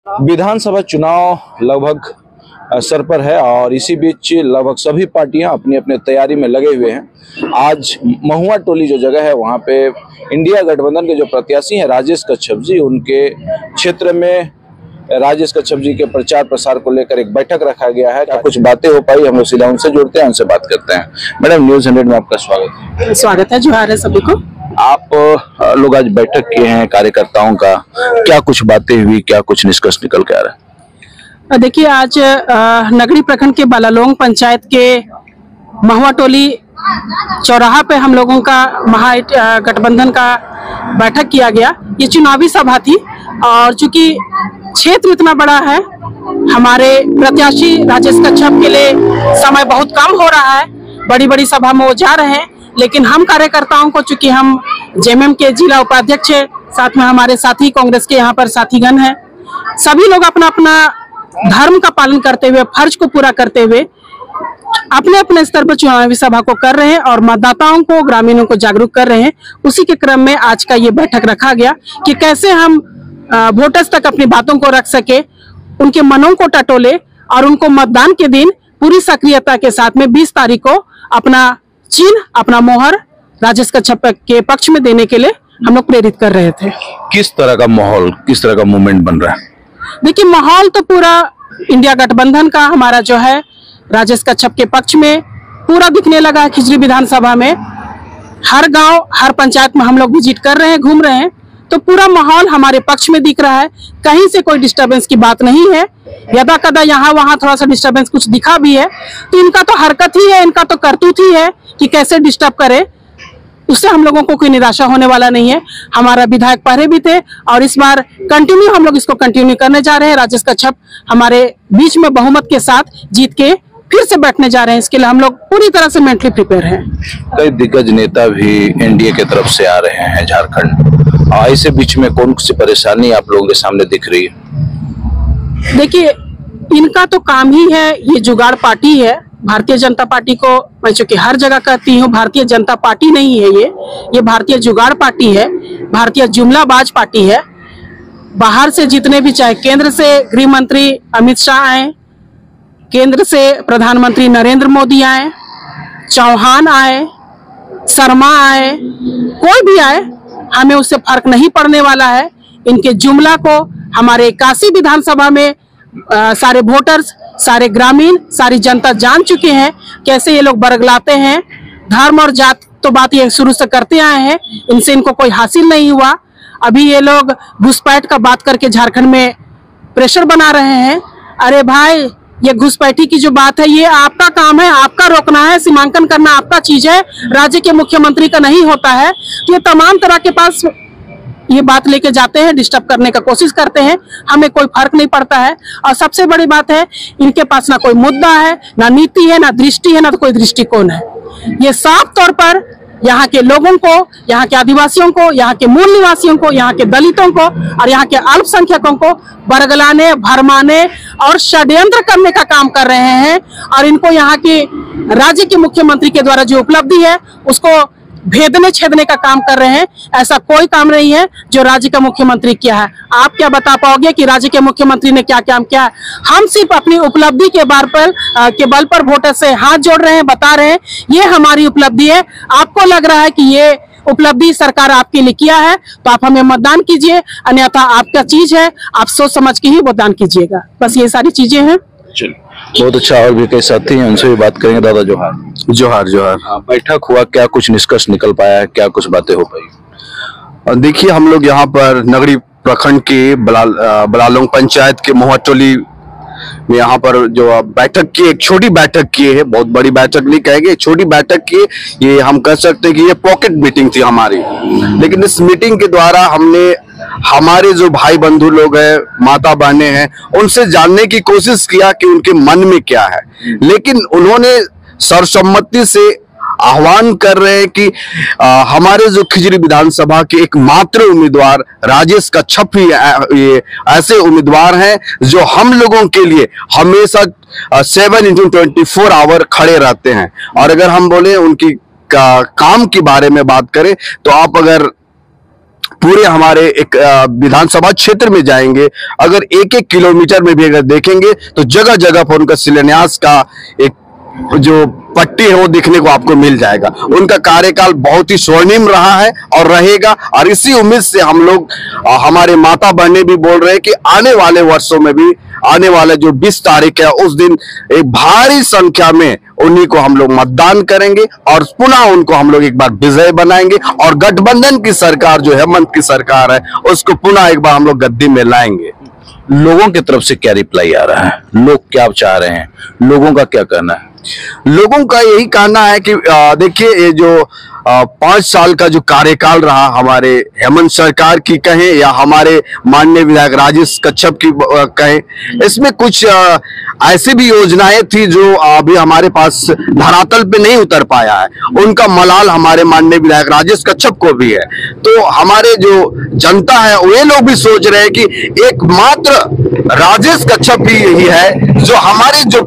विधानसभा चुनाव लगभग सर पर है और इसी बीच लगभग सभी पार्टियां अपनी अपने तैयारी में लगे हुए हैं। आज महुआ टोली जो जगह है वहां पे इंडिया गठबंधन के जो प्रत्याशी हैं राजेश कच्छप जी, उनके क्षेत्र में राजेश कच्छप जी के प्रचार प्रसार को लेकर एक बैठक रखा गया है। क्या कुछ बातें हो पाई, हम लोग सीधा उनसे जुड़ते हैं, उनसे बात करते हैं। मैडम, न्यूज़ 100 में आपका स्वागत है। जोहार है सभी को। आप लोग आज बैठक किए हैं कार्यकर्ताओं का, क्या कुछ बातें हुई, क्या कुछ निष्कर्ष निकल के आ रहा है? देखिए, आज नगरी प्रखंड के बालालोंग पंचायत के महुआ टोली चौराहा पे हम लोगों का महागठबंधन का बैठक किया गया। ये चुनावी सभा थी और चूंकि क्षेत्र इतना बड़ा है, हमारे प्रत्याशी राजेश कच्छप के लिए समय बहुत कम हो रहा है। बड़ी बड़ी सभा में वो जा रहे हैं, लेकिन हम कार्यकर्ताओं को, चूंकि हम जेएमएम के जिला उपाध्यक्ष है, साथ में हमारे साथी कांग्रेस के यहाँ पर साथीगण हैं, सभी लोग अपना अपना धर्म का पालन करते हुए, फर्ज को पूरा करते हुए अपने अपने स्तर पर चुनावी सभा को कर रहे हैं और मतदाताओं को, ग्रामीणों को जागरूक कर रहे हैं। उसी के क्रम में आज का ये बैठक रखा गया कि कैसे हम वोटर्स तक अपनी बातों को रख सके, उनके मनों को टटोले और उनको मतदान के दिन पूरी सक्रियता के साथ में 20 तारीख को अपना चिन्ह, अपना मोहर राजेश कच्छप के पक्ष में देने के लिए हम लोग प्रेरित कर रहे थे। किस तरह का माहौल, किस तरह का मूवमेंट बन रहा है? देखिए, माहौल तो पूरा इंडिया गठबंधन का हमारा जो है राजेश कच्छप के पक्ष में पूरा दिखने लगा है। खिजरी विधानसभा में हर गांव, हर पंचायत में हम लोग विजिट कर रहे हैं, घूम रहे हैं, तो पूरा माहौल हमारे पक्ष में दिख रहा है। कहीं से कोई डिस्टरबेंस की बात नहीं है। यदा कदा यहाँ वहाँ थोड़ा सा डिस्टरबेंस कुछ दिखा भी है तो इनका तो हरकत ही है, इनका तो करतूत ही है कि कैसे डिस्टर्ब करे। उससे हम लोगों को कोई निराशा होने वाला नहीं है। हमारा विधायक पहले भी थे और इस बार कंटिन्यू हम लोग इसको कंटिन्यू करने जा रहे हैं। राजेश कच्छप हमारे बीच में बहुमत के साथ जीत के फिर से बैठने जा रहे हैं। इसके लिए हम लोग पूरी तरह से मेंटली प्रिपेयर हैं। कई दिग्गज नेता भी एनडीए की तरफ से आ रहे हैं झारखंड, ऐसे बीच में कौन सी परेशानी आप लोगों के सामने दिख रही है? देखिए, इनका तो काम ही है, ये जुगाड़ पार्टी है। भारतीय जनता पार्टी को मैं चूंकि हर जगह कहती हूँ, भारतीय जनता पार्टी नहीं है ये भारतीय जुगाड़ पार्टी है, भारतीय जुमलाबाज पार्टी है। बाहर से जितने भी, चाहे केंद्र से गृह मंत्री अमित शाह आए, केंद्र से प्रधानमंत्री नरेंद्र मोदी आए, चौहान आए, शर्मा आए, कोई भी आए, हमें उससे फर्क नहीं पड़ने वाला है। इनके जुमला को हमारे 81 विधानसभा में सारे वोटर्स, सारे ग्रामीण, सारी जनता जान चुके हैं कैसे ये लोग बरगलाते हैं। धर्म और जात तो बात ये शुरू से करते आए हैं, इनसे इनको कोई हासिल नहीं हुआ। अभी ये लोग घुसपैठ का बात करके झारखंड में प्रेशर बना रहे हैं। अरे भाई, ये घुसपैठी की जो बात है, ये आपका काम है, आपका रोकना है, सीमांकन करना आपका चीज है, राज्य के मुख्यमंत्री का नहीं होता है। तो ये तमाम तरह के पास ये बात लेके जाते हैं, डिस्टर्ब करने का कोशिश करते हैं, हमें कोई फर्क नहीं पड़ता है। और सबसे बड़ी बात है, इनके पास ना कोई मुद्दा है, ना नीति है, ना दृष्टि है, ना तो कोई दृष्टिकोण है। ये साफ तौर पर यहाँ के लोगों को, यहाँ के आदिवासियों को, यहाँ के मूल निवासियों को, यहाँ के दलितों को और यहाँ के अल्पसंख्यकों को बरगलाने, भरमाने और षड्यंत्र करने का काम कर रहे हैं। और इनको यहाँ के राज्य के मुख्यमंत्री के द्वारा जो उपलब्धि है उसको भेदने छेदने का काम कर रहे हैं। ऐसा कोई काम नहीं है जो राज्य का मुख्यमंत्री किया है। आप क्या बता पाओगे कि राज्य के मुख्यमंत्री ने क्या काम किया है? हम सिर्फ अपनी उपलब्धि के बल पर वोटर से हाथ जोड़ रहे हैं, बता रहे हैं ये हमारी उपलब्धि है। आपको लग रहा है कि ये उपलब्धि सरकार आपके लिए किया है तो आप हमें मतदान कीजिए, अन्यथा आपका चीज है, आप सोच समझ के ही मतदान कीजिएगा। बस ये सारी चीजें हैं। बहुत अच्छा। और भी कई साथी हैं, उनसे भी बात करेंगे। दादा जोहार। जोहार जोहार। बैठक हुआ, क्या कुछ निष्कर्ष निकल पाया है, क्या कुछ बातें हो पाई? देखिए, हम लोग यहाँ पर नगरी प्रखंड के बालालोंग पंचायत के महुआ टोली में यहाँ पर जो बैठक की, एक छोटी बैठक की है, बहुत बड़ी बैठक नहीं कहेंगे, छोटी बैठक की। ये हम कह सकते हैं कि ये पॉकेट मीटिंग थी हमारी। लेकिन इस मीटिंग के द्वारा हमने हमारे जो भाई बंधु लोग हैं, माता बहनें हैं, उनसे जानने की कोशिश किया कि उनके मन में क्या है। लेकिन उन्होंने सर्वसम्मति से आह्वान कर रहे हैं कि हमारे जो खिजरी विधानसभा के एकमात्र उम्मीदवार राजेश कच्छप ही ये ऐसे उम्मीदवार हैं जो हम लोगों के लिए हमेशा 7x24 आवर खड़े रहते हैं। और अगर हम बोले उनकी काम के बारे में बात करें तो आप अगर पूरे हमारे एक विधानसभा क्षेत्र में जाएंगे, अगर एक एक किलोमीटर में भी अगर देखेंगे तो जगह जगह पर उनका शिलान्यास का एक जो पट्टी है वो दिखने को आपको मिल जाएगा। उनका कार्यकाल बहुत ही स्वर्णिम रहा है और रहेगा, और इसी उम्मीद से हम लोग, हमारे माता बहनें भी बोल रहे हैं कि आने वाले वर्षों में भी, आने वाले जो 20 तारीख है उस दिन एक भारी संख्या में उन्हीं को हम लोग मतदान करेंगे और पुनः उनको हम लोग एक बार विजय बनाएंगे, और गठबंधन की सरकार जो हेमंत की सरकार है उसको पुनः एक बार हम लोग गद्दी में लाएंगे। लोगों की तरफ से क्या रिप्लाई आ रहा है, लोग क्या चाह रहे हैं, लोगों का क्या कहना है? लोगों का यही कहना है कि देखिए, ये जो 5 साल का जो कार्यकाल रहा हमारे हेमंत सरकार की कहें या हमारे माननीय विधायक राजेश कच्छप की कहें, इसमें कुछ ऐसी भी योजनाएं थी जो अभी हमारे पास धरातल पे नहीं उतर पाया है। उनका मलाल हमारे माननीय विधायक राजेश कच्छप को भी है। तो हमारे जो जनता है वे लोग भी सोच रहे हैं कि एकमात्र राजेश कच्छप ही यही है जो हमारे जो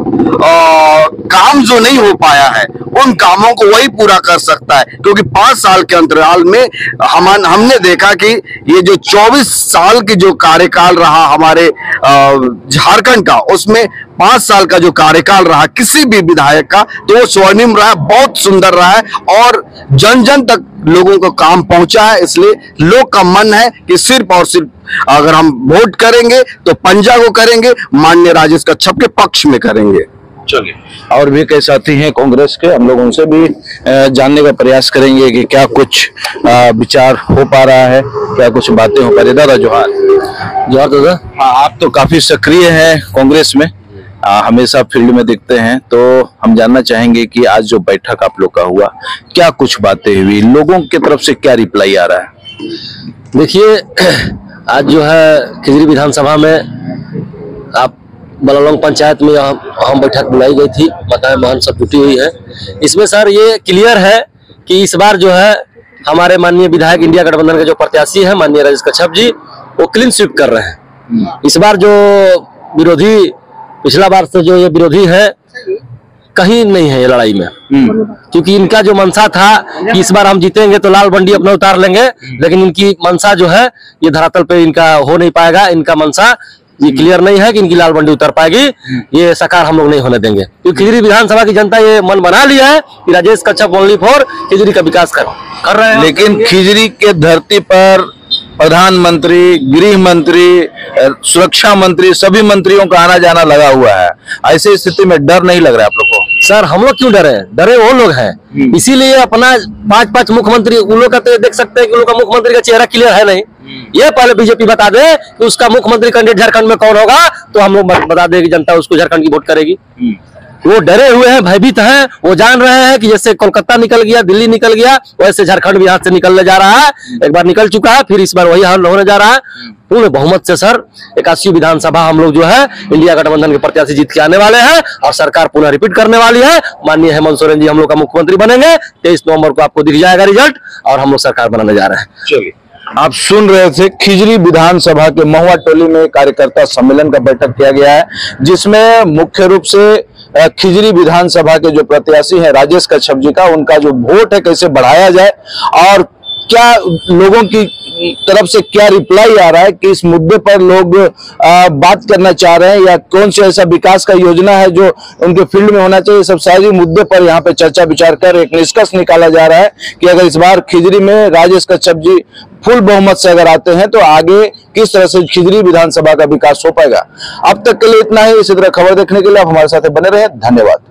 काम जो नहीं हो पाया है उन कामों को वही पूरा कर सकता है, क्योंकि 5 साल के अंतराल में हमने देखा कि ये जो 24 साल की जो कार्यकाल रहा हमारे झारखंड का, उसमें 5 साल का जो कार्यकाल रहा किसी भी विधायक का, तो वो स्वर्णिम रहा, बहुत सुंदर रहा है और जन जन तक लोगों को काम पहुंचा है। इसलिए लोग का मन है कि सिर्फ और सिर्फ अगर हम वोट करेंगे तो पंजा को करेंगे, माननीय राजेश कच्छप के पक्ष में करेंगे। चलिए, और भी कई साथी हैं कांग्रेस के, हम लोग उनसे भी जानने का प्रयास करेंगे कि क्या कुछ विचार हो पा रहा है, क्या कुछ बातें हो पा रही। दादा जोहार। जोहार दादा। हाँ, आप तो काफी सक्रिय हैं कांग्रेस में, हमेशा फील्ड में दिखते हैं, तो हम जानना चाहेंगे कि आज जो बैठक आप लोग का हुआ, क्या कुछ बातें हुई, लोगों की तरफ से क्या रिप्लाई आ रहा है? देखिए, आज जो है खिजरी विधानसभा में आप बलालोंग पंचायत में हम बैठक बुलाई गई थी, माताएं बहन सब जुटी हुई है। इसमें सर ये क्लियर है कि इस बार जो है हमारे माननीय विधायक इंडिया गठबंधन के जो प्रत्याशी है माननीय राजेश कच्छप जी, वो क्लीन स्वीप कर रहे हैं। इस बार जो विरोधी, पिछला बार से जो ये विरोधी है कहीं नहीं है ये लड़ाई में, क्योंकि इनका जो मनसा था कि इस बार हम जीतेंगे तो लाल बंडी अपना उतार लेंगे, लेकिन इनकी मनसा जो है ये धरातल पे इनका हो नहीं पाएगा। इनका मनसा ये क्लियर नहीं है कि इनकी लाल बंडी उतर पाएगी, ये साकार हम लोग नहीं होने देंगे, क्योंकि खिजरी विधानसभा की जनता ये मन बना लिया है कि राजेश कच्छप ओनली फॉर खिजरी का विकास कर रहे हैं। लेकिन खिजरी के धरती पर प्रधानमंत्री, गृह मंत्री, सुरक्षा मंत्री, सभी मंत्रियों का आना जाना लगा हुआ है। ऐसी स्थिति में डर नहीं लग रहा है आप लोग को? सर, हम लोग क्यों डरे? डरे वो लोग हैं, इसीलिए अपना 5-5 मुख्यमंत्री, उन लोग का तो देख सकते हैं कि उन लोग का मुख्यमंत्री का चेहरा क्लियर है नहीं। ये पहले बीजेपी बता दे कि उसका मुख्यमंत्री कैंडिडेट झारखंड में कौन होगा, तो हम लोग बता देगी जनता उसको झारखंड की वोट करेगी। वो डरे हुए हैं, भयभीत हैं, वो जान रहे हैं कि जैसे कोलकाता निकल गया, दिल्ली निकल गया, वैसे झारखंड भी हाथ से निकलने जा रहा है। एक बार निकल चुका है, फिर इस बार वही हाल होने जा रहा है। पूर्ण बहुमत से सर 81 विधानसभा हम लोग जो है इंडिया गठबंधन के प्रत्याशी जीत के आने वाले हैं और सरकार पुनः रिपीट करने वाली है। माननीय हेमंत सोरेन जी हम लोग का मुख्यमंत्री बनेंगे। 23 नवंबर को आपको दिख जाएगा रिजल्ट, और हम लोग सरकार बनाने जा रहे हैं। चलिए, आप सुन रहे थे खिजरी विधानसभा के महुआ टोली में कार्यकर्ता सम्मेलन का बैठक किया गया है, जिसमें मुख्य रूप से खिजरी विधानसभा के जो प्रत्याशी हैं राजेश कच्छप जी का, उनका जो वोट है कैसे बढ़ाया जाए और क्या लोगों की तरफ से क्या रिप्लाई आ रहा है कि इस मुद्दे पर लोग बात करना चाह रहे हैं, या कौन से ऐसा विकास का योजना है जो उनके फील्ड में होना चाहिए। सब सारी मुद्दे पर यहाँ पे चर्चा विचार कर एक निष्कर्ष निकाला जा रहा है कि अगर इस बार खिजरी में राजेश कच्छप जी फुल बहुमत से अगर आते हैं तो आगे किस तरह से खिजरी विधानसभा का विकास हो पाएगा। अब तक के लिए इतना ही। इसी तरह खबर देखने के लिए आप हमारे साथ बने रहे। धन्यवाद।